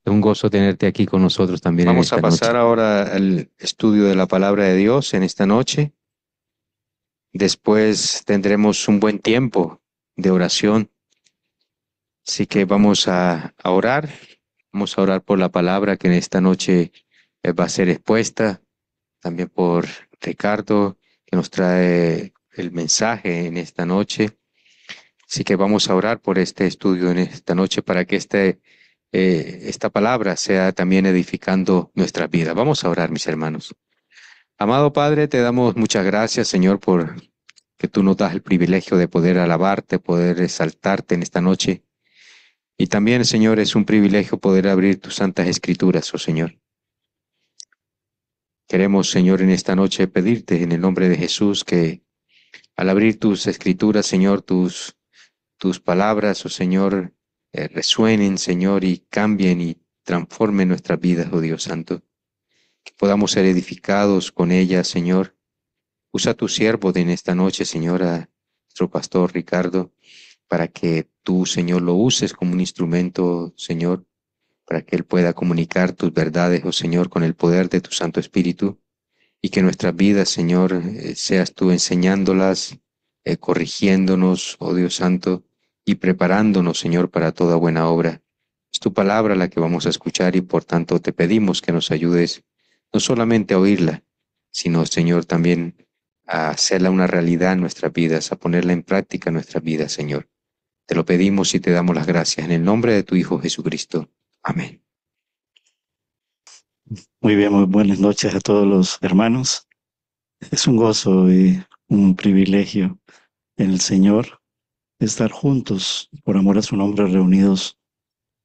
Es un gozo tenerte aquí con nosotros también en Vamos a esta pasar noche. ahora al estudio de la palabra de Dios en esta noche. Después tendremos un buen tiempo de oración. Así que vamos a orar. Vamos a orar por la palabra que en esta noche va a ser expuesta. También por Ricardo, que nos trae el mensaje en esta noche. Así que vamos a orar por este estudio en esta noche para que esta palabra sea también edificando nuestra vida. Vamos a orar, mis hermanos. Amado Padre, te damos muchas gracias, Señor, por que tú nos das el privilegio de poder alabarte, poder exaltarte en esta noche. Y también, Señor, es un privilegio poder abrir tus santas escrituras, oh Señor. Queremos, Señor, en esta noche pedirte en el nombre de Jesús que al abrir tus escrituras, Señor, tus palabras, oh Señor, resuenen, Señor, y cambien y transformen nuestras vidas, oh Dios Santo. Que podamos ser edificados con ellas, Señor. Usa tu siervo de en esta noche, Señor, a nuestro pastor Ricardo, para que tú, Señor, lo uses como un instrumento, Señor, para que él pueda comunicar tus verdades, oh Señor, con el poder de tu Santo Espíritu, y que nuestras vidas, Señor, seas tú enseñándolas, corrigiéndonos, oh Dios Santo, y preparándonos, Señor, para toda buena obra. Es tu palabra la que vamos a escuchar y por tanto te pedimos que nos ayudes no solamente a oírla, sino, Señor, también a hacerla una realidad en nuestras vidas, a ponerla en práctica en nuestras vidas, Señor. Te lo pedimos y te damos las gracias en el nombre de tu Hijo Jesucristo. Amén. Muy bien, muy buenas noches a todos los hermanos. Es un gozo y un privilegio en el Señor estar juntos por amor a su nombre, reunidos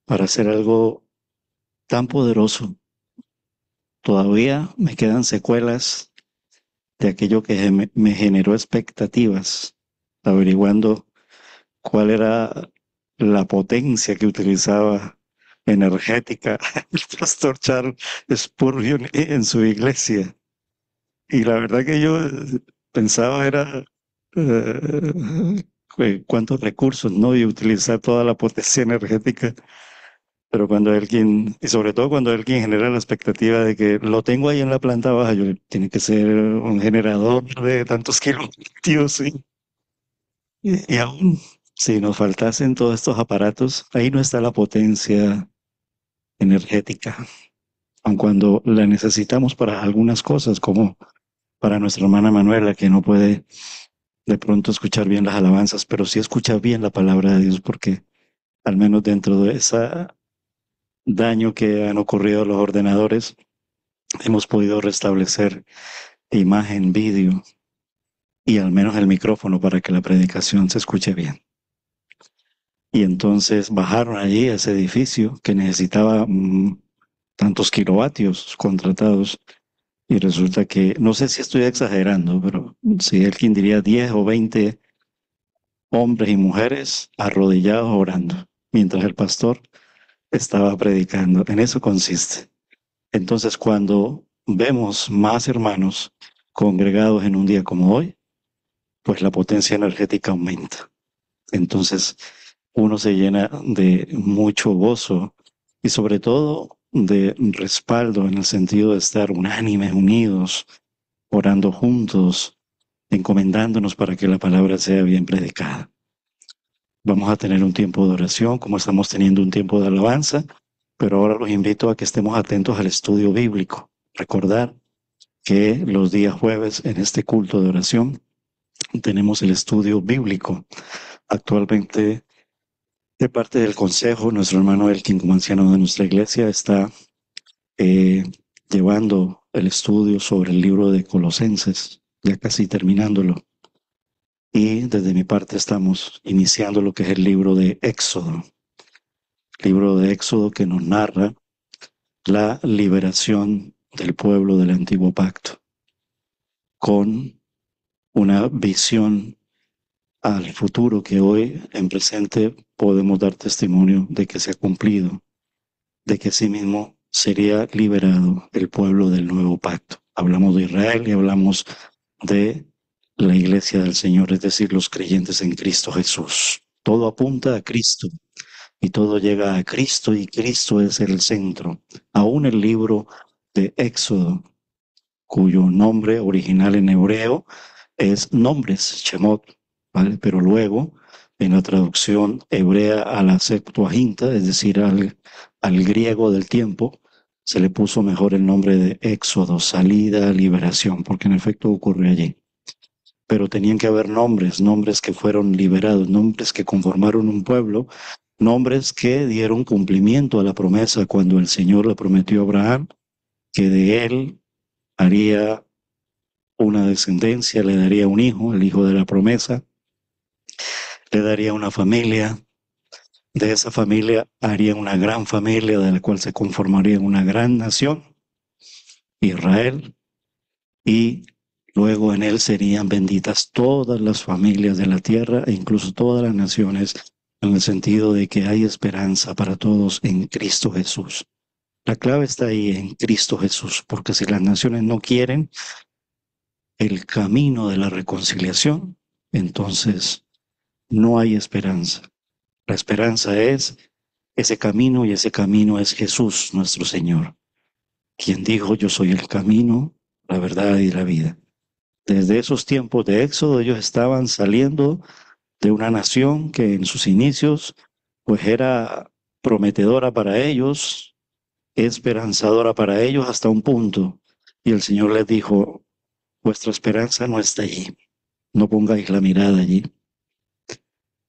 para hacer algo tan poderoso. Todavía me quedan secuelas de aquello que me generó expectativas, averiguando cuál era la potencia que utilizaba energética el pastor Charles Spurgeon en su iglesia. Y la verdad que yo pensaba era cuántos recursos, ¿no? Y utilizar toda la potencia energética. Pero cuando alguien, y sobre todo cuando alguien genera la expectativa de que lo tengo ahí en la planta baja, yo tiene que ser un generador de tantos kilovatios, sí. Y aún si nos faltasen todos estos aparatos, ahí no está la potencia energética, aun cuando la necesitamos para algunas cosas, como para nuestra hermana Manuela, que no puede de pronto escuchar bien las alabanzas, pero sí escucha bien la palabra de Dios, porque al menos dentro de ese daño que han ocurrido a los ordenadores, hemos podido restablecer imagen, vídeo y al menos el micrófono para que la predicación se escuche bien. Y entonces bajaron allí a ese edificio que necesitaba tantos kilovatios contratados. Y resulta que, no sé si estoy exagerando, pero si alguien diría 10 o 20 hombres y mujeres arrodillados orando, mientras el pastor estaba predicando. En eso consiste. Entonces, cuando vemos más hermanos congregados en un día como hoy, pues la potencia energética aumenta. Entonces, uno se llena de mucho gozo y sobre todo de respaldo en el sentido de estar unánimes, unidos, orando juntos, encomendándonos para que la palabra sea bien predicada. Vamos a tener un tiempo de oración, como estamos teniendo un tiempo de alabanza, pero ahora los invito a que estemos atentos al estudio bíblico. Recordar que los días jueves en este culto de oración tenemos el estudio bíblico. Actualmente, de parte del consejo, nuestro hermano Elkin, como anciano de nuestra iglesia, está llevando el estudio sobre el libro de Colosenses, ya casi terminándolo. Y desde mi parte estamos iniciando lo que es el libro de Éxodo. Libro de Éxodo que nos narra la liberación del pueblo del antiguo pacto, con una visión al futuro que hoy en presente podemos dar testimonio de que se ha cumplido, de que sí mismo sería liberado el pueblo del nuevo pacto. Hablamos de Israel y hablamos de la iglesia del Señor, es decir, los creyentes en Cristo Jesús. Todo apunta a Cristo. y todo llega a Cristo y Cristo es el centro. Aún el libro de Éxodo, cuyo nombre original en hebreo es Nombres, Shemot, ¿vale? Pero luego, en la traducción hebrea a la Septuaginta, es decir, al griego del tiempo, se le puso mejor el nombre de Éxodo, salida, liberación, porque en efecto ocurre allí. Pero tenían que haber nombres que fueron liberados, nombres que conformaron un pueblo, nombres que dieron cumplimiento a la promesa cuando el Señor le prometió a Abraham que de él haría una descendencia, le daría un hijo, el hijo de la promesa, le daría una familia, de esa familia haría una gran familia de la cual se conformaría una gran nación, Israel, y luego en él serían benditas todas las familias de la tierra e incluso todas las naciones, en el sentido de que hay esperanza para todos en Cristo Jesús. La clave está ahí en Cristo Jesús, porque si las naciones no quieren el camino de la reconciliación, entonces no hay esperanza. La esperanza es ese camino y ese camino es Jesús, nuestro Señor, quien dijo, yo soy el camino, la verdad y la vida. Desde esos tiempos de Éxodo, ellos estaban saliendo de una nación que en sus inicios pues era prometedora para ellos, esperanzadora para ellos hasta un punto. Y el Señor les dijo, vuestra esperanza no está allí, no pongáis la mirada allí.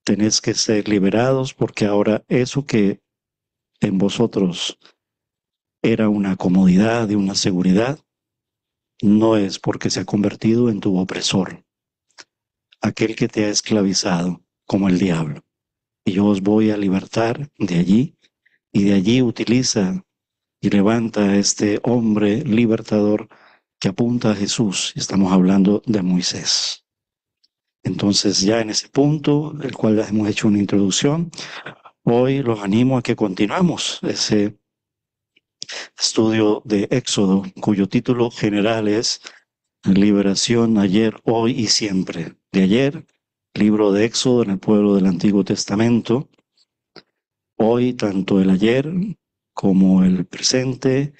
Tenéis que ser liberados porque ahora eso que en vosotros era una comodidad y una seguridad, no es porque se ha convertido en tu opresor, aquel que te ha esclavizado como el diablo. Y yo os voy a libertar de allí, y de allí utiliza y levanta a este hombre libertador que apunta a Jesús. Estamos hablando de Moisés. Entonces ya en ese punto, el cual hemos hecho una introducción, hoy los animo a que continuemos ese estudio de Éxodo, cuyo título general es Liberación ayer, hoy y siempre. De ayer, libro de Éxodo en el pueblo del Antiguo Testamento. Hoy, tanto el ayer como el presente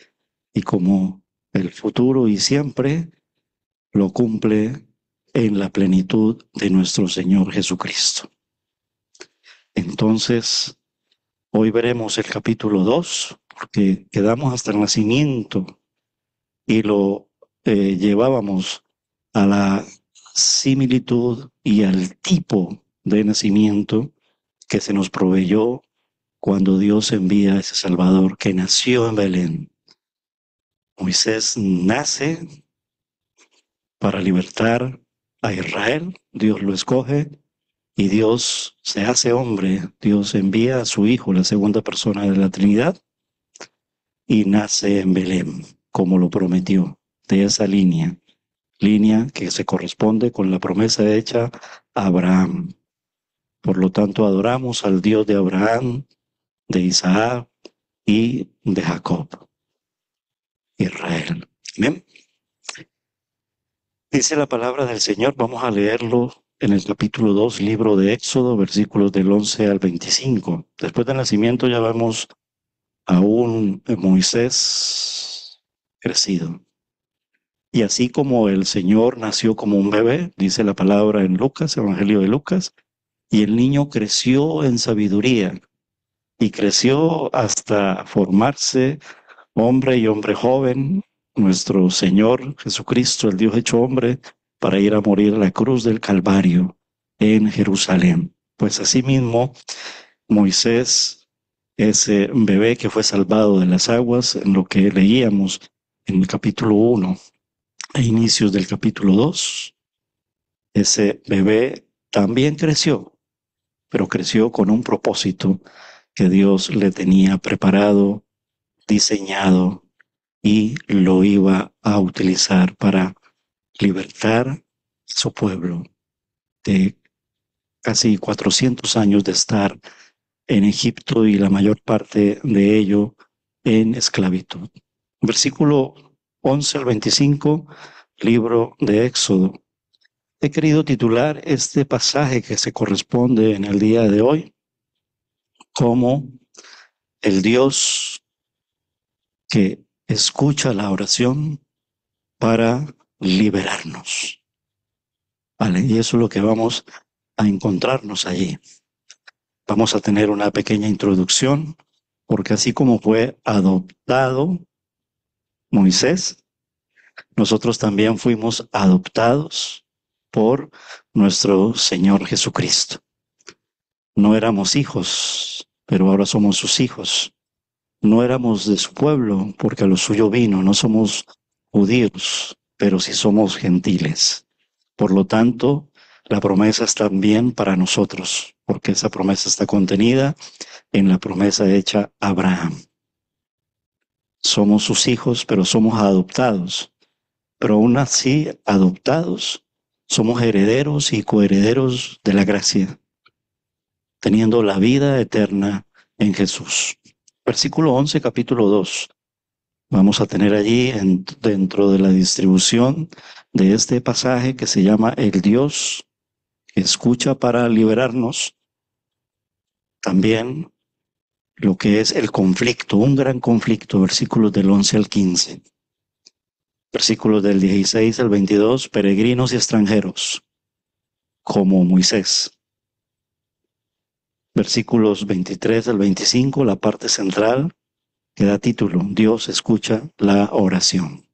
y como el futuro y siempre, lo cumple en la plenitud de nuestro Señor Jesucristo. Entonces, hoy veremos el capítulo 2, porque quedamos hasta el nacimiento y lo llevábamos a la similitud y al tipo de nacimiento que se nos proveyó cuando Dios envía a ese Salvador que nació en Belén. Moisés nace para libertar a Israel, Dios lo escoge y Dios se hace hombre, Dios envía a su Hijo, la segunda persona de la Trinidad, y nace en Belén, como lo prometió, de esa línea que se corresponde con la promesa hecha a Abraham. Por lo tanto, adoramos al Dios de Abraham, de Isaac y de Jacob, Israel. Amén. Dice la palabra del Señor, vamos a leerlo en el capítulo 2, libro de Éxodo, versículos del 11 al 25. Después del nacimiento ya vemos a un Moisés crecido. Y así como el Señor nació como un bebé, dice la palabra en Lucas, Evangelio de Lucas, y el niño creció en sabiduría y creció hasta formarse hombre y hombre joven, nuestro Señor Jesucristo, el Dios hecho hombre, para ir a morir a la cruz del Calvario en Jerusalén. Pues asimismo, Moisés, ese bebé que fue salvado de las aguas, en lo que leíamos en el capítulo 1 a inicios del capítulo 2, ese bebé también creció, pero creció con un propósito que Dios le tenía preparado, diseñado y lo iba a utilizar para libertar a su pueblo de casi 400 años de estar en Egipto y la mayor parte de ello en esclavitud. Versículo 11 al 25, libro de Éxodo. He querido titular este pasaje que se corresponde en el día de hoy, como el Dios que escucha la oración para liberarnos. ¿Vale? Y eso es lo que vamos a encontrarnos allí. Vamos a tener una pequeña introducción, porque así como fue adoptado Moisés, nosotros también fuimos adoptados por nuestro Señor Jesucristo. No éramos hijos, pero ahora somos sus hijos. No éramos de su pueblo, porque a lo suyo vino. No somos judíos, pero sí somos gentiles. Por lo tanto, la promesa es también para nosotros, porque esa promesa está contenida en la promesa hecha a Abraham. Somos sus hijos, pero somos adoptados. Pero aún así, adoptados, somos herederos y coherederos de la gracia, teniendo la vida eterna en Jesús. Versículo 11, capítulo 2. Vamos a tener allí dentro de la distribución de este pasaje que se llama el Dios que escucha para liberarnos, también lo que es el conflicto, un gran conflicto, versículos del 11 al 15. Versículos del 16 al 22, peregrinos y extranjeros, como Moisés. Versículos 23 al 25, la parte central, que da título, Dios escucha la oración.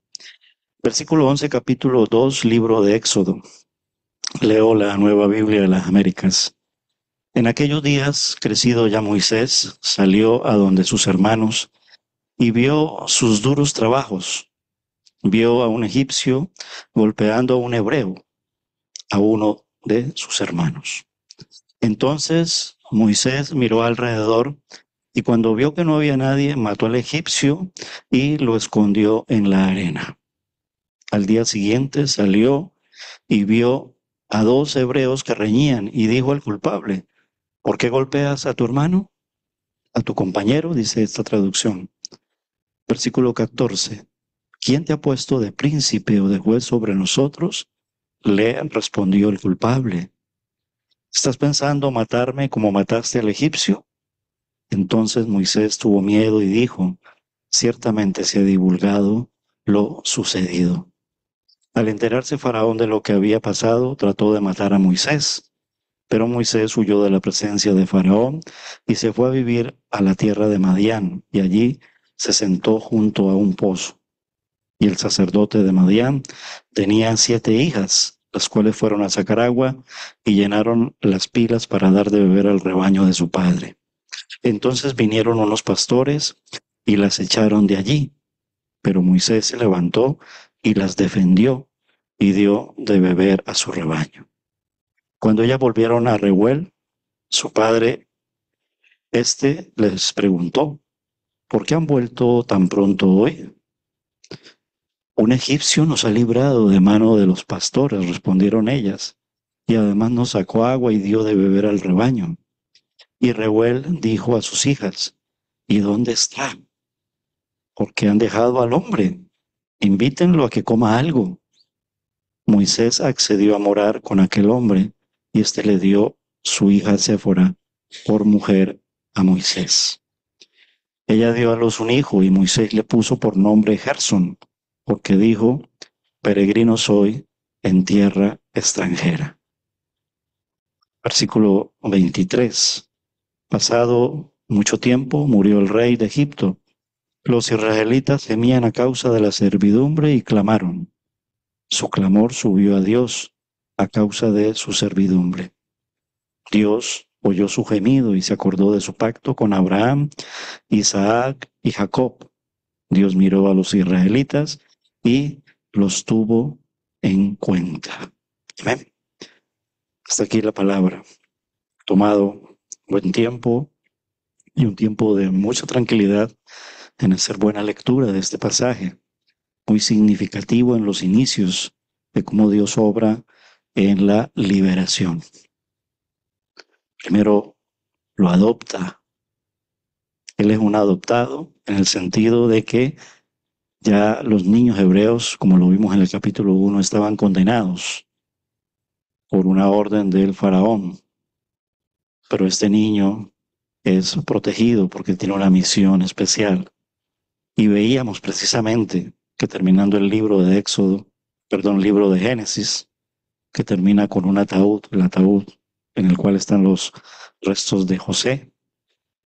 Versículo 11, capítulo 2, libro de Éxodo. Leo la Nueva Biblia de las Américas. En aquellos días, crecido ya Moisés, salió a donde sus hermanos y vio sus duros trabajos. Vio a un egipcio golpeando a un hebreo, a uno de sus hermanos. Entonces Moisés miró alrededor y cuando vio que no había nadie, mató al egipcio y lo escondió en la arena. Al día siguiente salió y vio a dos hebreos que reñían y dijo al culpable, ¿por qué golpeas a tu hermano? A tu compañero, dice esta traducción. Versículo 14. ¿Quién te ha puesto de príncipe o de juez sobre nosotros? Le respondió el culpable. ¿Estás pensando matarme como mataste al egipcio? Entonces Moisés tuvo miedo y dijo, ciertamente se ha divulgado lo sucedido. Al enterarse Faraón de lo que había pasado, trató de matar a Moisés, pero Moisés huyó de la presencia de Faraón y se fue a vivir a la tierra de Madián, y allí se sentó junto a un pozo. Y el sacerdote de Madián tenía 7 hijas, las cuales fueron a sacar agua y llenaron las pilas para dar de beber al rebaño de su padre. Entonces vinieron unos pastores y las echaron de allí, pero Moisés se levantó y las defendió y dio de beber a su rebaño. Cuando ellas volvieron a Reuel, su padre, les preguntó, ¿por qué han vuelto tan pronto hoy? Un egipcio nos ha librado de mano de los pastores, respondieron ellas, y además nos sacó agua y dio de beber al rebaño. Y Reuel dijo a sus hijas, ¿y dónde está? ¿Por qué han dejado al hombre? Invítenlo a que coma algo. Moisés accedió a morar con aquel hombre, y éste le dio su hija Séfora por mujer a Moisés. Ella dio a luz un hijo, y Moisés le puso por nombre Gersón, porque dijo, peregrino soy en tierra extranjera. Versículo 23. Pasado mucho tiempo, murió el rey de Egipto. Los israelitas gemían a causa de la servidumbre y clamaron. Su clamor subió a Dios a causa de su servidumbre. Dios oyó su gemido y se acordó de su pacto con Abraham, Isaac y Jacob. Dios miró a los israelitas y los tuvo en cuenta. Amén. Hasta aquí la palabra. Tomado buen tiempo y un tiempo de mucha tranquilidad en hacer buena lectura de este pasaje, muy significativo en los inicios de cómo Dios obra en la liberación. Primero lo adopta. Él es un adoptado en el sentido de que ya los niños hebreos, como lo vimos en el capítulo 1, estaban condenados por una orden del faraón. Pero este niño es protegido porque tiene una misión especial. Y veíamos precisamente que terminando el libro de libro de Génesis, que termina con un ataúd, el ataúd en el cual están los restos de José.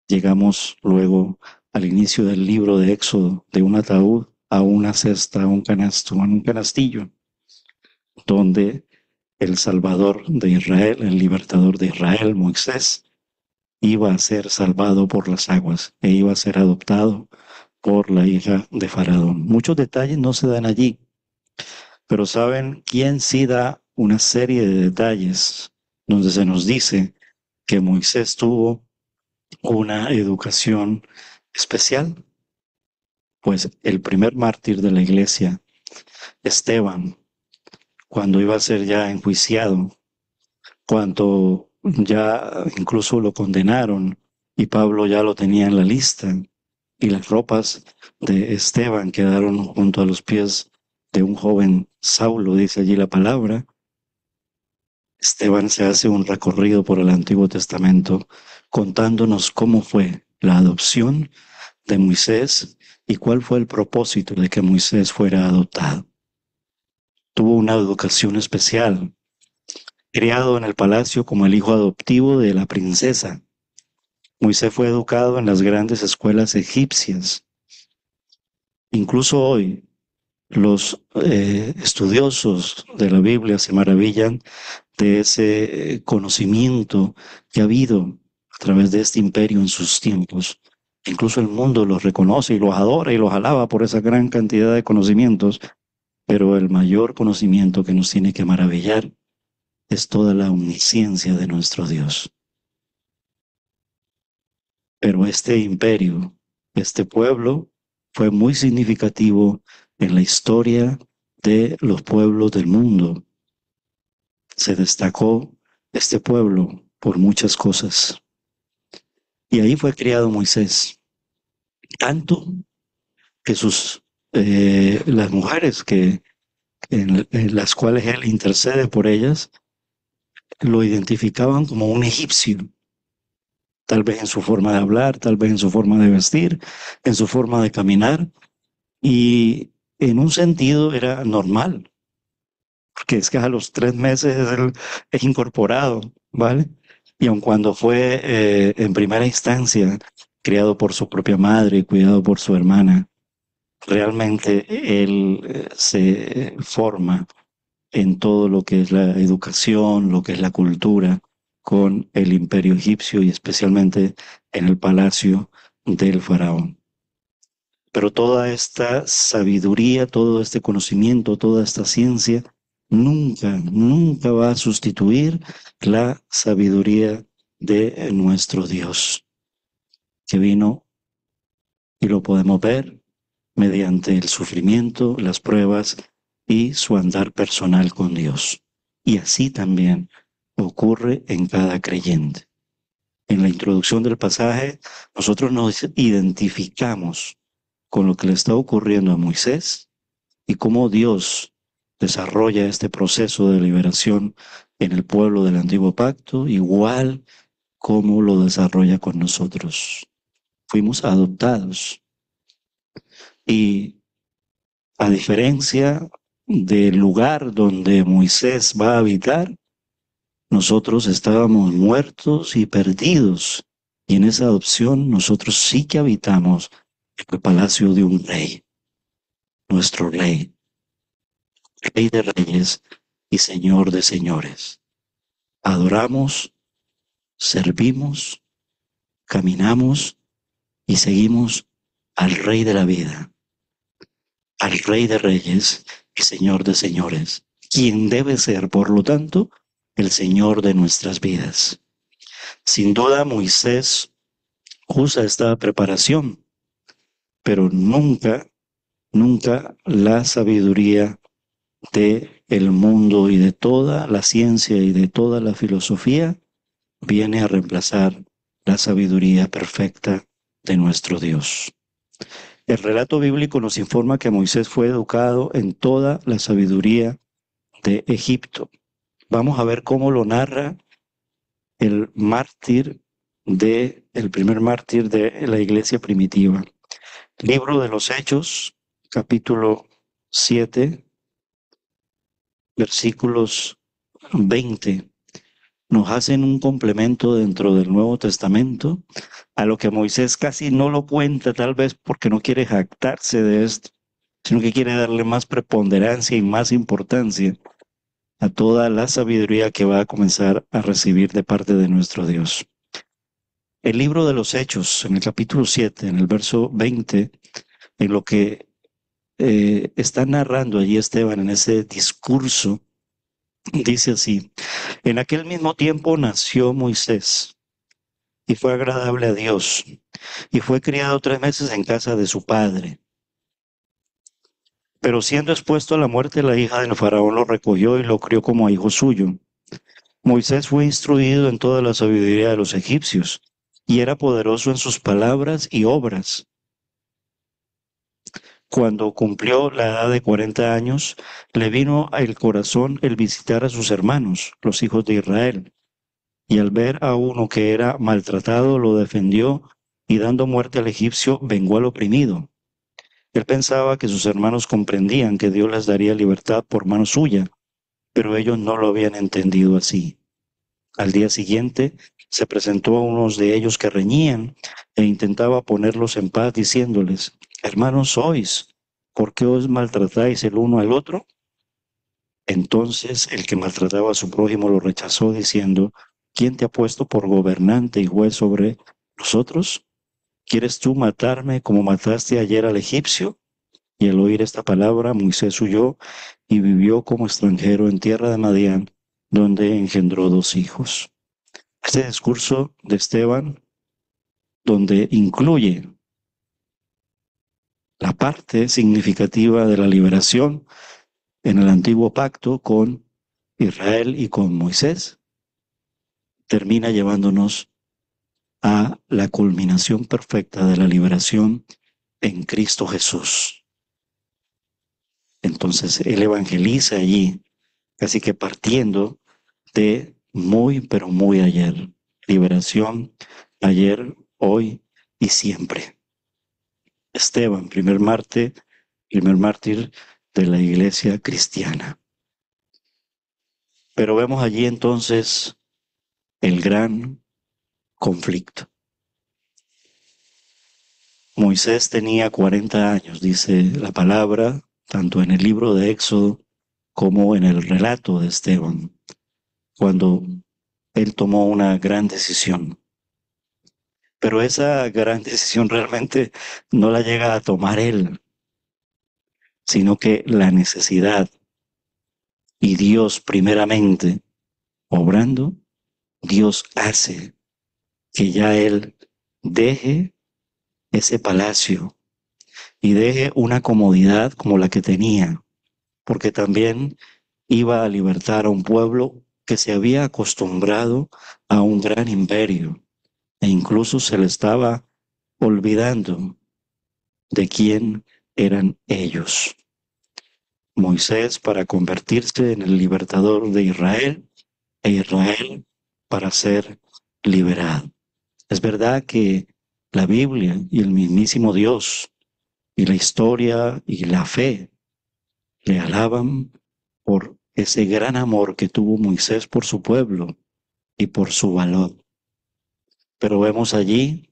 Llegamos luego al inicio del libro de Éxodo, de un ataúd a una cesta, a un canasto, a un canastillo, donde el Salvador de Israel, el libertador de Israel, Moisés, iba a ser salvado por las aguas e iba a ser adoptado por la hija de Faraón. Muchos detalles no se dan allí, pero ¿saben quién sí da una serie de detalles donde se nos dice que Moisés tuvo una educación especial? Pues el primer mártir de la iglesia, Esteban, cuando iba a ser ya enjuiciado, cuando ya incluso lo condenaron y Pablo ya lo tenía en la lista, y las ropas de Esteban quedaron junto a los pies de un joven Saulo, dice allí la palabra. Esteban se hace un recorrido por el Antiguo Testamento contándonos cómo fue la adopción de Moisés y cuál fue el propósito de que Moisés fuera adoptado. Tuvo una educación especial, criado en el palacio como el hijo adoptivo de la princesa. Moisés fue educado en las grandes escuelas egipcias. Incluso hoy, los estudiosos de la Biblia se maravillan de ese conocimiento que ha habido a través de este imperio en sus tiempos. Incluso el mundo los reconoce y los adora y los alaba por esa gran cantidad de conocimientos, pero el mayor conocimiento que nos tiene que maravillar es toda la omnisciencia de nuestro Dios. Pero este imperio, este pueblo, fue muy significativo en la historia de los pueblos del mundo. Se destacó este pueblo por muchas cosas. Y ahí fue criado Moisés. Tanto que las mujeres en las cuales él intercede por ellas, lo identificaban como un egipcio. Tal vez en su forma de hablar, tal vez en su forma de vestir, en su forma de caminar. Y en un sentido era normal, porque es que a los 3 meses él es incorporado, ¿vale? Y aun cuando fue en primera instancia criado por su propia madre y cuidado por su hermana, realmente él se forma en todo lo que es la educación, lo que es la cultura con el imperio egipcio y especialmente en el palacio del faraón. Pero toda esta sabiduría, todo este conocimiento, toda esta ciencia, nunca va a sustituir la sabiduría de nuestro Dios, que vino y lo podemos ver mediante el sufrimiento, las pruebas y su andar personal con Dios. Y así también ocurre en cada creyente. En la introducción del pasaje, nosotros nos identificamos con lo que le está ocurriendo a Moisés y cómo Dios desarrolla este proceso de liberación en el pueblo del antiguo pacto, igual como lo desarrolla con nosotros. Fuimos adoptados. Y a diferencia del lugar donde Moisés va a habitar, nosotros estábamos muertos y perdidos. Y en esa adopción nosotros sí que habitamos el palacio de un rey, nuestro rey, rey de reyes y señor de señores. Adoramos, servimos, caminamos y seguimos al rey de la vida, al rey de reyes y señor de señores, quien debe ser, por lo tanto, el señor de nuestras vidas. Sin duda, Moisés usa esta preparación, pero nunca la sabiduría de el mundo y de toda la ciencia y de toda la filosofía viene a reemplazar la sabiduría perfecta de nuestro Dios. El relato bíblico nos informa que Moisés fue educado en toda la sabiduría de Egipto. Vamos a ver cómo lo narra el mártir de el primer mártir de la iglesia primitiva. Libro de los Hechos, capítulo 7, versículos 20. Nos hacen un complemento dentro del Nuevo Testamento a lo que Moisés casi no lo cuenta, tal vez porque no quiere jactarse de esto, sino que quiere darle más preponderancia y más importancia a toda la sabiduría que va a comenzar a recibir de parte de nuestro Dios. El libro de los Hechos, en el capítulo 7, en el verso 20, en lo que está narrando allí Esteban en ese discurso, dice así: en aquel mismo tiempo nació Moisés y fue agradable a Dios y fue criado 3 meses en casa de su padre. Pero siendo expuesto a la muerte, la hija del faraón lo recogió y lo crió como a hijo suyo. Moisés fue instruido en toda la sabiduría de los egipcios y era poderoso en sus palabras y obras. Cuando cumplió la edad de 40 años, le vino al corazón el visitar a sus hermanos, los hijos de Israel. Y al ver a uno que era maltratado, lo defendió y dando muerte al egipcio, vengó al oprimido. Él pensaba que sus hermanos comprendían que Dios les daría libertad por mano suya, pero ellos no lo habían entendido así. Al día siguiente se presentó a unos de ellos que reñían e intentaba ponerlos en paz diciéndoles: hermanos sois, ¿por qué os maltratáis el uno al otro? Entonces el que maltrataba a su prójimo lo rechazó diciendo: ¿quién te ha puesto por gobernante y juez sobre nosotros? ¿Quieres tú matarme como mataste ayer al egipcio? Y al oír esta palabra, Moisés huyó y vivió como extranjero en tierra de Madián, donde engendró 2 hijos. Este discurso de Esteban, donde incluye la parte significativa de la liberación en el antiguo pacto con Israel y con Moisés, termina llevándonos a la culminación perfecta de la liberación en Cristo Jesús. Entonces él evangeliza allí, casi que partiendo de muy, pero muy ayer. Liberación ayer, hoy y siempre. Esteban, primer mártir de la iglesia cristiana. Pero vemos allí entonces el gran conflicto. Moisés tenía 40 años, dice la palabra, tanto en el libro de Éxodo como en el relato de Esteban, cuando él tomó una gran decisión. Pero esa gran decisión realmente no la llega a tomar él, sino que la necesidad y Dios primeramente obrando, Dios hace que ya él deje ese palacio y deje una comodidad como la que tenía, porque también iba a libertar a un pueblo que se había acostumbrado a un gran imperio e incluso se le estaba olvidando de quién eran ellos. Moisés para convertirse en el libertador de Israel e Israel para ser liberado. Es verdad que la Biblia y el mismísimo Dios y la historia y la fe le alaban por ese gran amor que tuvo Moisés por su pueblo y por su valor. Pero vemos allí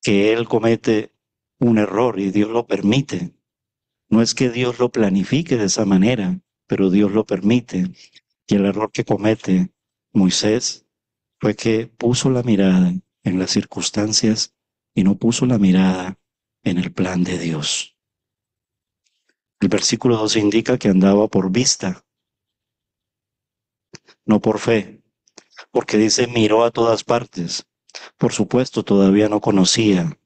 que él comete un error y Dios lo permite. No es que Dios lo planifique de esa manera, pero Dios lo permite. Y el error que comete Moisés fue que puso la mirada en las circunstancias y no puso la mirada en el plan de Dios. El versículo 2 indica que andaba por vista, no por fe, porque dice miró a todas partes. Por supuesto, todavía no conocía,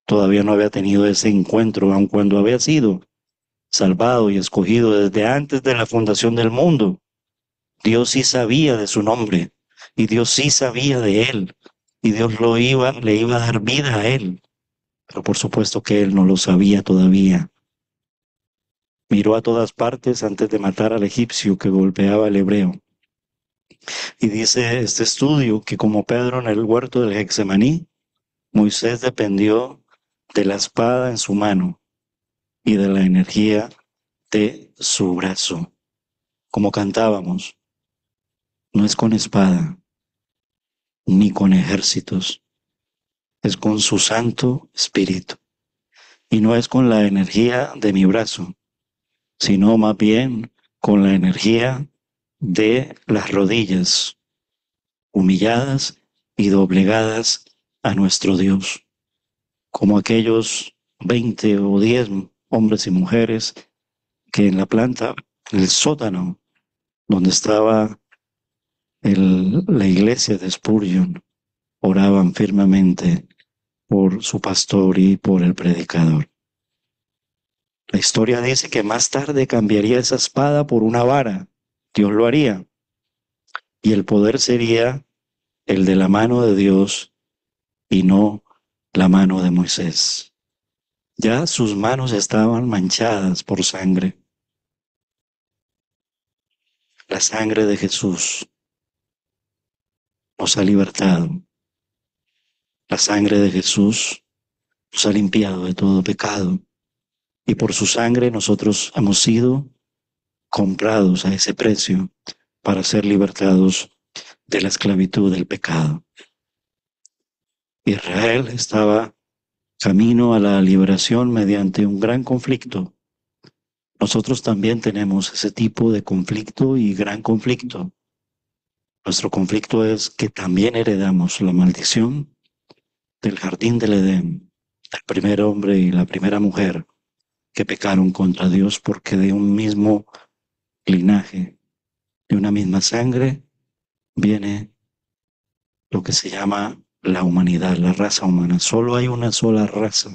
todavía no había tenido ese encuentro, aun cuando había sido salvado y escogido desde antes de la fundación del mundo. Dios sí sabía de su nombre y Dios sí sabía de él y Dios le iba a dar vida a él, pero por supuesto que él no lo sabía todavía. Miró a todas partes antes de matar al egipcio que golpeaba al hebreo. Y dice este estudio que como Pedro en el huerto del Getsemaní, Moisés dependió de la espada en su mano y de la energía de su brazo. Como cantábamos, no es con espada ni con ejércitos, es con su Santo Espíritu. Y no es con la energía de mi brazo, sino más bien con la energía de las rodillas humilladas y doblegadas a nuestro Dios, como aquellos 20 o 10 hombres y mujeres que en la planta, en el sótano, donde estaba la iglesia de Spurgeon, oraban firmemente por su pastor y por el predicador. La historia dice que más tarde cambiaría esa espada por una vara. Dios lo haría. Y el poder sería el de la mano de Dios y no la mano de Moisés. Ya sus manos estaban manchadas por sangre. La sangre de Jesús nos ha libertado. La sangre de Jesús nos ha limpiado de todo pecado. Y por su sangre nosotros hemos sido comprados a ese precio para ser libertados de la esclavitud del pecado. Israel estaba camino a la liberación mediante un gran conflicto. Nosotros también tenemos ese tipo de conflicto y gran conflicto. Nuestro conflicto es que también heredamos la maldición del jardín del Edén, del primer hombre y la primera mujer que pecaron contra Dios porque de un mismo linaje, de una misma sangre, viene lo que se llama la humanidad, la raza humana. Solo hay una sola raza.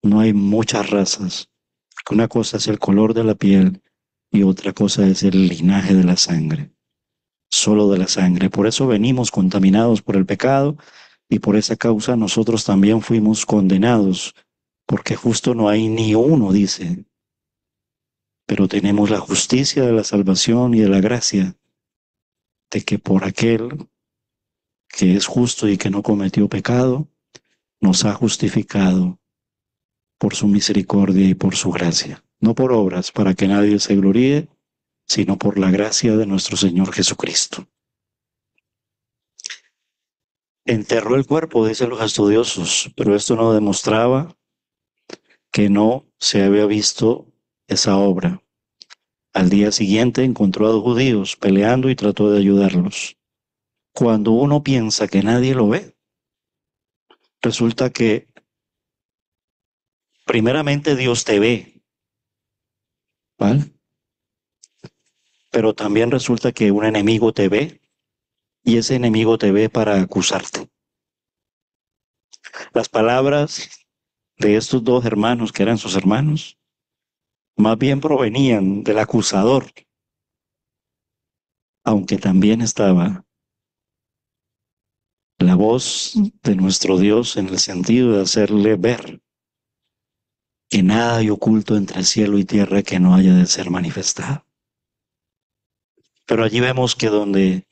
No hay muchas razas. Una cosa es el color de la piel y otra cosa es el linaje de la sangre. Solo de la sangre. Por eso venimos contaminados por el pecado y por esa causa nosotros también fuimos condenados, porque justo no hay ni uno, dice. Pero tenemos la justicia de la salvación y de la gracia de que por aquel que es justo y que no cometió pecado, nos ha justificado por su misericordia y por su gracia. No por obras para que nadie se gloríe, sino por la gracia de nuestro Señor Jesucristo. Enterró el cuerpo, dicen los estudiosos, pero esto no demostraba que no se había visto esa obra. Al día siguiente encontró a dos judíos peleando y trató de ayudarlos. Cuando uno piensa que nadie lo ve, resulta que primeramente Dios te ve, ¿vale? Pero también resulta que un enemigo te ve y ese enemigo te ve para acusarte. Las palabras de estos dos hermanos, que eran sus hermanos, más bien provenían del acusador, aunque también estaba la voz de nuestro Dios en el sentido de hacerle ver que nada hay oculto entre cielo y tierra que no haya de ser manifestado. Pero allí vemos que donde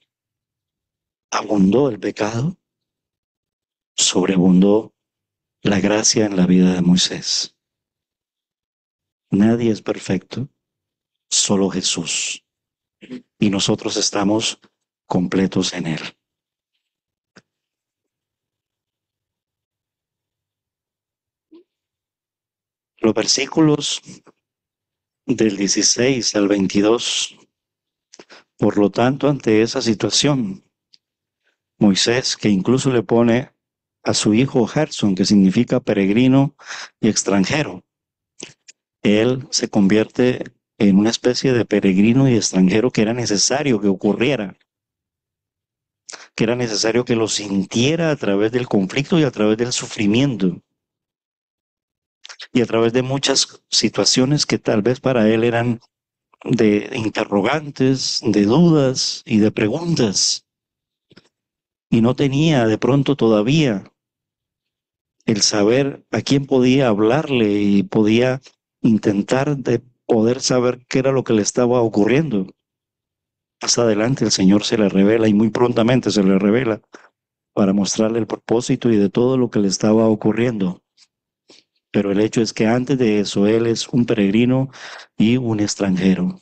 abundó el pecado, sobreabundó la gracia en la vida de Moisés. Nadie es perfecto, solo Jesús. Y nosotros estamos completos en Él. Los versículos del 16 al 22. Por lo tanto, ante esa situación, Moisés, que incluso le pone a su hijo Gerson, que significa peregrino y extranjero, él se convierte en una especie de peregrino y extranjero que era necesario que ocurriera, que era necesario que lo sintiera a través del conflicto y a través del sufrimiento, y a través de muchas situaciones que tal vez para él eran de interrogantes, de dudas y de preguntas. Y no tenía de pronto todavía el saber a quién podía hablarle y podía intentar de poder saber qué era lo que le estaba ocurriendo. Más adelante el Señor se le revela y muy prontamente se le revela para mostrarle el propósito y de todo lo que le estaba ocurriendo. Pero el hecho es que antes de eso Él es un peregrino y un extranjero.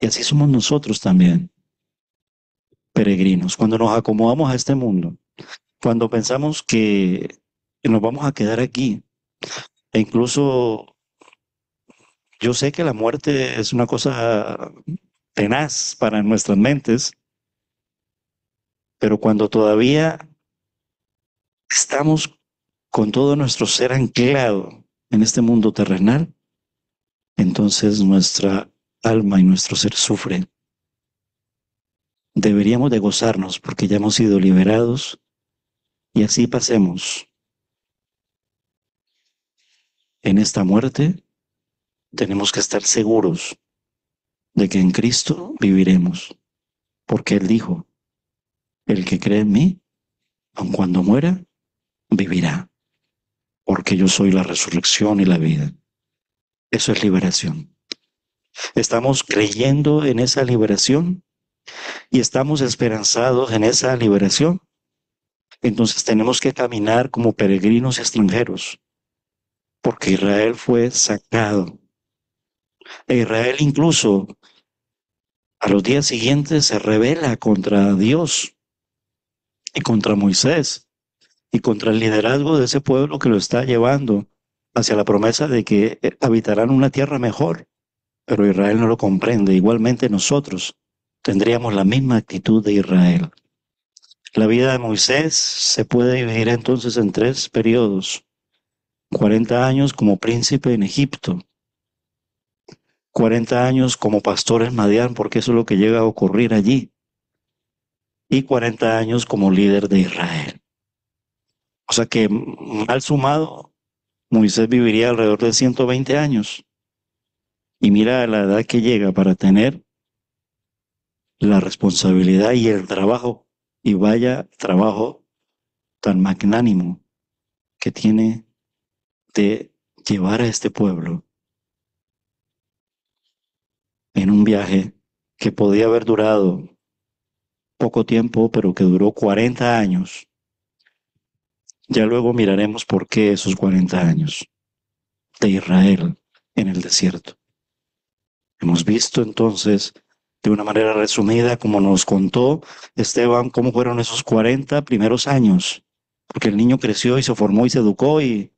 Y así somos nosotros también, peregrinos. Cuando nos acomodamos a este mundo, cuando pensamos que nos vamos a quedar aquí, e incluso yo sé que la muerte es una cosa tenaz para nuestras mentes, pero cuando todavía estamos con todo nuestro ser anclado en este mundo terrenal, entonces nuestra alma y nuestro ser sufren. Deberíamos de gozarnos porque ya hemos sido liberados y así pasemos en esta muerte. Tenemos que estar seguros de que en Cristo viviremos, porque Él dijo, el que cree en mí, aun cuando muera, vivirá, porque yo soy la resurrección y la vida. Eso es liberación. Estamos creyendo en esa liberación y estamos esperanzados en esa liberación. Entonces tenemos que caminar como peregrinos y extranjeros, porque Israel fue sacado. E Israel incluso a los días siguientes se rebela contra Dios y contra Moisés y contra el liderazgo de ese pueblo que lo está llevando hacia la promesa de que habitarán una tierra mejor. Pero Israel no lo comprende. Igualmente nosotros tendríamos la misma actitud de Israel. La vida de Moisés se puede dividir entonces en 3 periodos. 40 años como príncipe en Egipto, 40 años como pastor en Madián, porque eso es lo que llega a ocurrir allí, y 40 años como líder de Israel. O sea que mal sumado, Moisés viviría alrededor de 120 años. Y mira la edad que llega para tener la responsabilidad y el trabajo, y vaya trabajo tan magnánimo que tiene de llevar a este pueblo en un viaje que podía haber durado poco tiempo, pero que duró 40 años. Ya luego miraremos por qué esos 40 años de Israel en el desierto. Hemos visto entonces, de una manera resumida, como nos contó Esteban, cómo fueron esos 40 primeros años, porque el niño creció y se formó y se educó y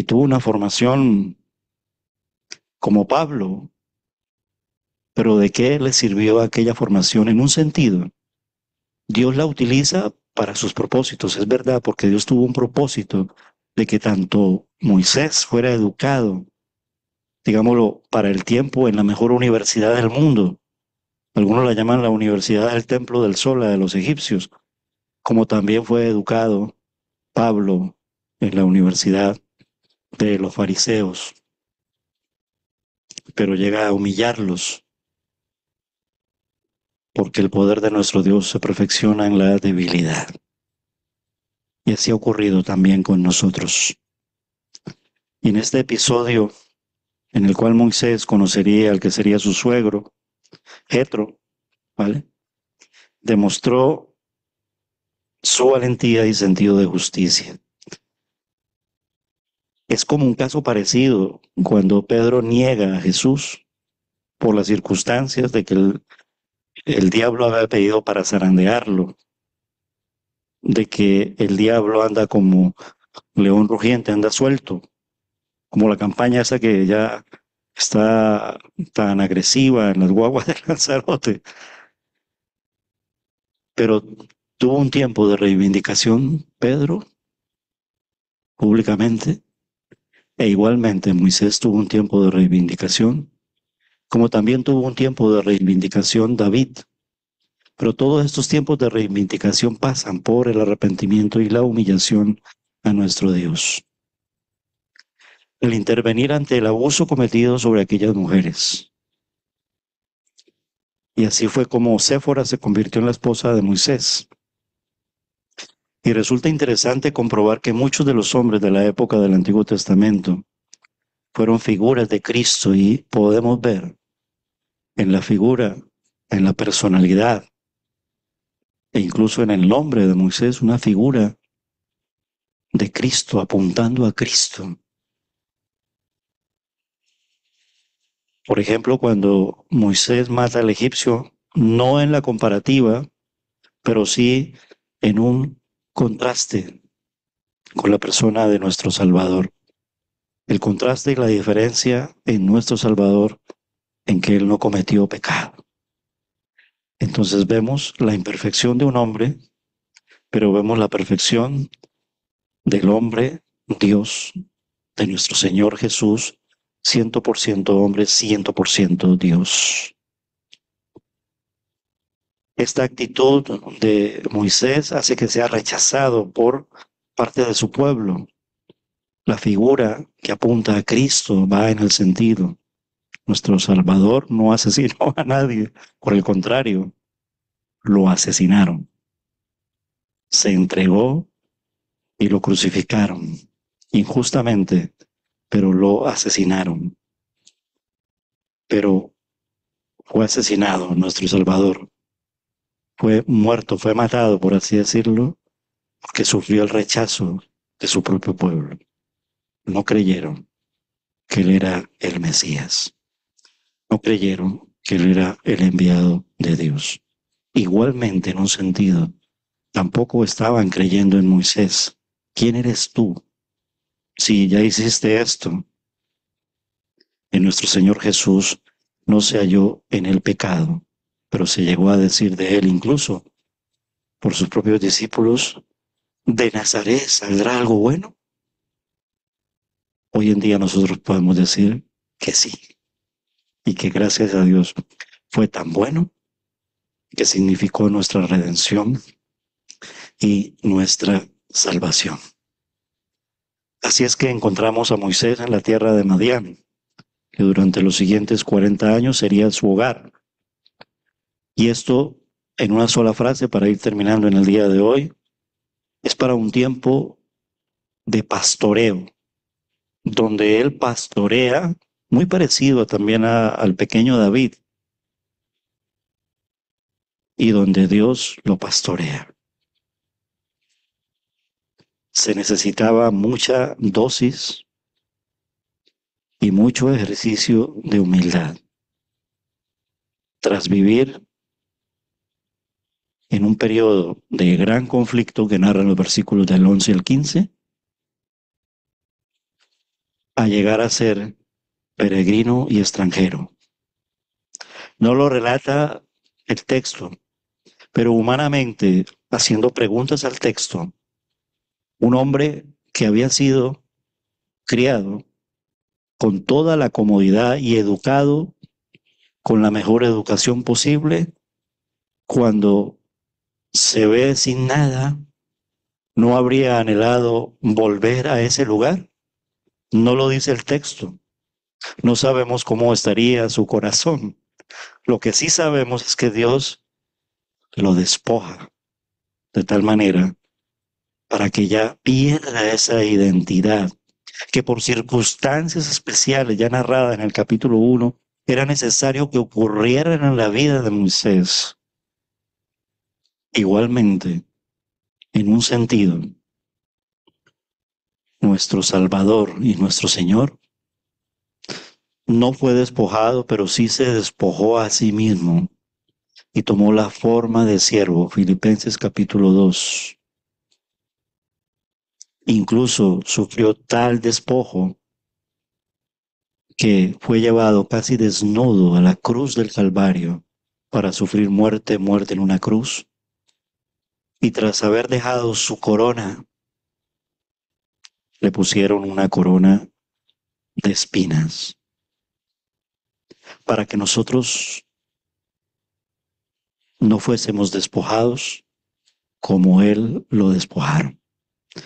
tuvo una formación como Pablo. Pero ¿de qué le sirvió aquella formación? En un sentido, Dios la utiliza para sus propósitos, es verdad, porque Dios tuvo un propósito de que tanto Moisés fuera educado, digámoslo, para el tiempo en la mejor universidad del mundo. Algunos la llaman la Universidad del Templo del Sol, la de los egipcios, como también fue educado Pablo en la Universidad de los fariseos, pero llega a humillarlos, porque el poder de nuestro Dios se perfecciona en la debilidad. Y así ha ocurrido también con nosotros. Y en este episodio, en el cual Moisés conocería al que sería su suegro, Jetro, ¿vale? Demostró su valentía y sentido de justicia. Es como un caso parecido cuando Pedro niega a Jesús por las circunstancias de que el diablo había pedido para zarandearlo, de que el diablo anda como león rugiente, anda suelto, como la campaña esa que ya está tan agresiva en las guaguas de Lanzarote. Pero tuvo un tiempo de reivindicación, Pedro, públicamente, e igualmente Moisés tuvo un tiempo de reivindicación, como también tuvo un tiempo de reivindicación David. Pero todos estos tiempos de reivindicación pasan por el arrepentimiento y la humillación a nuestro Dios. El intervenir ante el abuso cometido sobre aquellas mujeres. Y así fue como Séfora se convirtió en la esposa de Moisés. Y resulta interesante comprobar que muchos de los hombres de la época del Antiguo Testamento fueron figuras de Cristo y podemos ver en la figura, en la personalidad e incluso en el nombre de Moisés, una figura de Cristo, apuntando a Cristo. Por ejemplo, cuando Moisés mata al egipcio, no en la comparativa, pero sí en un contraste con la persona de nuestro Salvador. El contraste y la diferencia en nuestro Salvador en que Él no cometió pecado. Entonces vemos la imperfección de un hombre, pero vemos la perfección del hombre Dios, de nuestro Señor Jesús, 100% hombre, 100% Dios. Esta actitud de Moisés hace que sea rechazado por parte de su pueblo. La figura que apunta a Cristo va en el sentido. Nuestro Salvador no asesinó a nadie, por el contrario, lo asesinaron. Se entregó y lo crucificaron injustamente, pero lo asesinaron. Pero fue asesinado nuestro Salvador. Fue muerto, fue matado, por así decirlo, porque sufrió el rechazo de su propio pueblo. No creyeron que Él era el Mesías. No creyeron que Él era el enviado de Dios. Igualmente, en un sentido, tampoco estaban creyendo en Moisés. ¿Quién eres tú? Si ya hiciste esto, en nuestro Señor Jesús no se halló en el pecado, pero se llegó a decir de Él, incluso por sus propios discípulos, ¿de Nazaret saldrá algo bueno? Hoy en día nosotros podemos decir que sí, y que gracias a Dios fue tan bueno que significó nuestra redención y nuestra salvación. Así es que encontramos a Moisés en la tierra de Madián, que durante los siguientes 40 años sería su hogar. Y esto, en una sola frase para ir terminando en el día de hoy, es para un tiempo de pastoreo, donde él pastorea, muy parecido también al pequeño David, y donde Dios lo pastorea. Se necesitaba mucha dosis y mucho ejercicio de humildad. Tras vivir en un periodo de gran conflicto que narran los versículos del 11 al 15, a llegar a ser peregrino y extranjero. No lo relata el texto, pero humanamente, haciendo preguntas al texto, un hombre que había sido criado con toda la comodidad y educado con la mejor educación posible, cuando se ve sin nada, ¿no habría anhelado volver a ese lugar? No lo dice el texto. No sabemos cómo estaría su corazón. Lo que sí sabemos es que Dios lo despoja de tal manera para que ya pierda esa identidad, que por circunstancias especiales ya narradas en el capítulo 1, era necesario que ocurrieran en la vida de Moisés. Igualmente, en un sentido, nuestro Salvador y nuestro Señor no fue despojado, pero sí se despojó a sí mismo y tomó la forma de siervo. Filipenses capítulo 2. Incluso sufrió tal despojo que fue llevado casi desnudo a la cruz del Calvario para sufrir muerte en una cruz. Y tras haber dejado su corona, le pusieron una corona de espinas para que nosotros no fuésemos despojados como Él lo despojaron.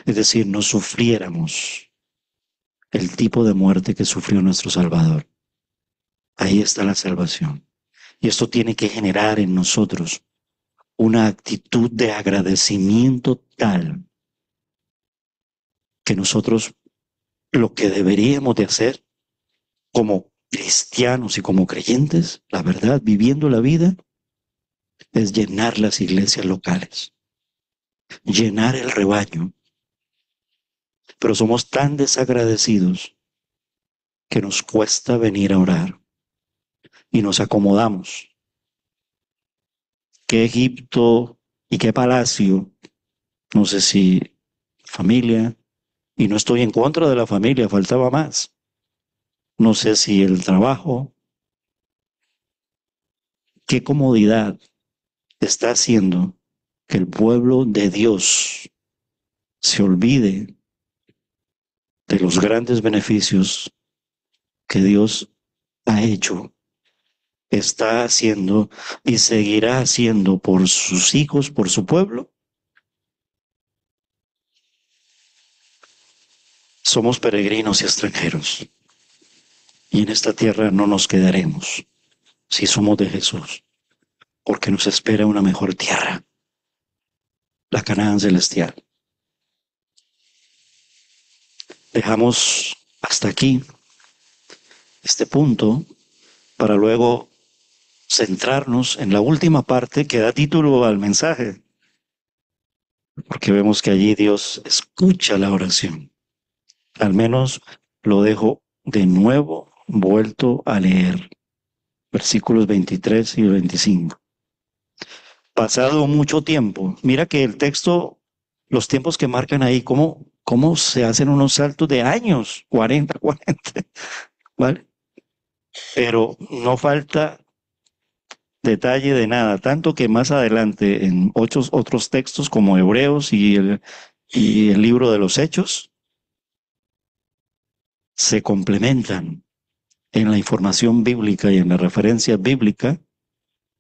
Es decir, no sufriéramos el tipo de muerte que sufrió nuestro Salvador. Ahí está la salvación. Y esto tiene que generar en nosotros una actitud de agradecimiento tal que nosotros lo que deberíamos de hacer como cristianos y como creyentes, la verdad, viviendo la vida, es llenar las iglesias locales, llenar el rebaño. Pero somos tan desagradecidos que nos cuesta venir a orar y nos acomodamos. ¿Qué Egipto y qué palacio? No sé si familia, y no estoy en contra de la familia, faltaba más. No sé si el trabajo, qué comodidad está haciendo que el pueblo de Dios se olvide de los grandes beneficios que Dios ha hecho, está haciendo y seguirá haciendo por sus hijos, por su pueblo. Somos peregrinos y extranjeros, y en esta tierra no nos quedaremos si somos de Jesús, porque nos espera una mejor tierra, la Canaán celestial. Dejamos hasta aquí este punto para luego centrarnos en la última parte que da título al mensaje, porque vemos que allí Dios escucha la oración. Al menos lo dejo de nuevo vuelto a leer, versículos 23 y 25. Pasado mucho tiempo, mira que el texto, los tiempos que marcan ahí, cómo se hacen unos saltos de años, 40, ¿vale? Pero no falta detalle de nada, tanto que más adelante en otros textos como Hebreos y el libro de los Hechos se complementan en la información bíblica y en la referencia bíblica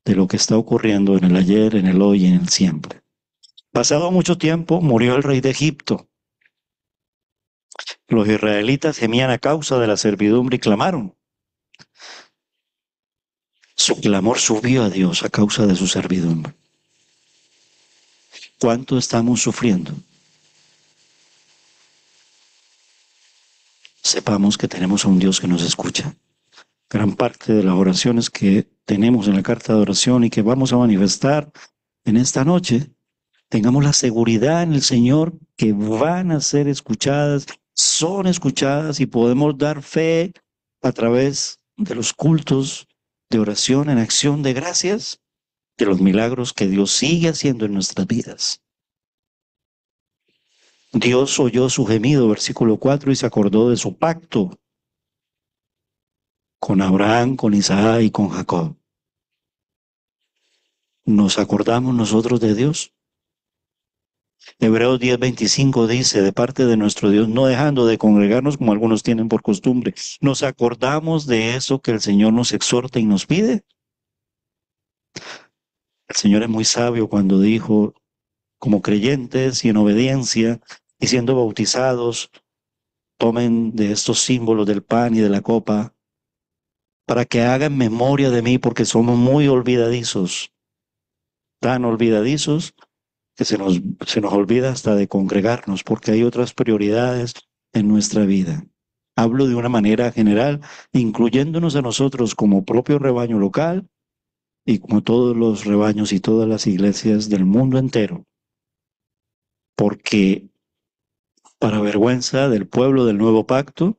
de lo que está ocurriendo en el ayer, en el hoy y en el siempre. Pasado mucho tiempo murió el rey de Egipto. Los israelitas gemían a causa de la servidumbre y clamaron. Su clamor subió a Dios a causa de su servidumbre. ¿Cuánto estamos sufriendo? Sepamos que tenemos a un Dios que nos escucha. Gran parte de las oraciones que tenemos en la carta de oración y que vamos a manifestar en esta noche, tengamos la seguridad en el Señor que van a ser escuchadas, son escuchadas y podemos dar fe a través de los cultos de oración en acción de gracias, de los milagros que Dios sigue haciendo en nuestras vidas. Dios oyó su gemido, versículo 4, y se acordó de su pacto con Abraham, con Isaac y con Jacob. ¿Nos acordamos nosotros de Dios? Hebreos 10:25 dice, de parte de nuestro Dios, no dejando de congregarnos como algunos tienen por costumbre. ¿Nos acordamos de eso que el Señor nos exhorta y nos pide? El Señor es muy sabio cuando dijo, como creyentes y en obediencia y siendo bautizados, tomen de estos símbolos del pan y de la copa para que hagan memoria de mí, porque somos muy olvidadizos, tan olvidadizos que se nos olvida hasta de congregarnos, porque hay otras prioridades en nuestra vida. Hablo de una manera general, incluyéndonos a nosotros como propio rebaño local y como todos los rebaños y todas las iglesias del mundo entero, porque para vergüenza del pueblo del nuevo pacto,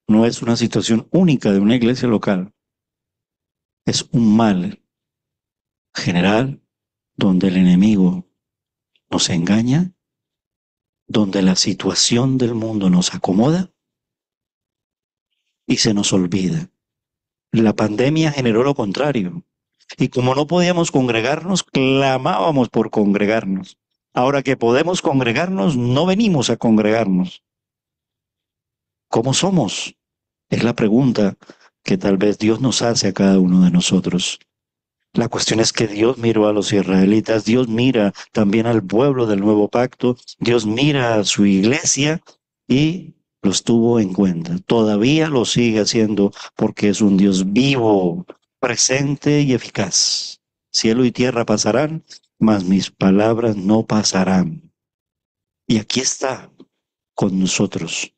no es una situación única de una iglesia local, es un mal general donde el enemigo nos engaña, donde la situación del mundo nos acomoda y se nos olvida. La pandemia generó lo contrario. Y como no podíamos congregarnos, clamábamos por congregarnos. Ahora que podemos congregarnos, no venimos a congregarnos. ¿Cómo somos? Es la pregunta que tal vez Dios nos hace a cada uno de nosotros. La cuestión es que Dios miró a los israelitas, Dios mira también al pueblo del nuevo pacto, Dios mira a su iglesia y los tuvo en cuenta. Todavía lo sigue haciendo porque es un Dios vivo, presente y eficaz. Cielo y tierra pasarán, mas mis palabras no pasarán. Y aquí está con nosotros,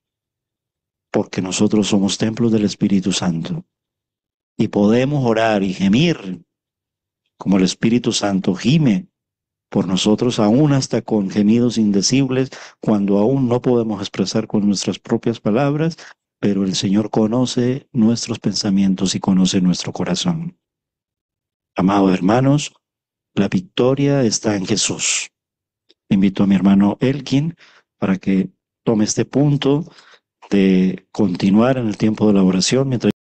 porque nosotros somos templos del Espíritu Santo. y podemos orar y gemir como el Espíritu Santo gime por nosotros, aún hasta con gemidos indecibles, cuando aún no podemos expresar con nuestras propias palabras, pero el Señor conoce nuestros pensamientos y conoce nuestro corazón. Amados hermanos, la victoria está en Jesús. Invito a mi hermano Elkin para que tome este punto de continuar en el tiempo de la oración mientras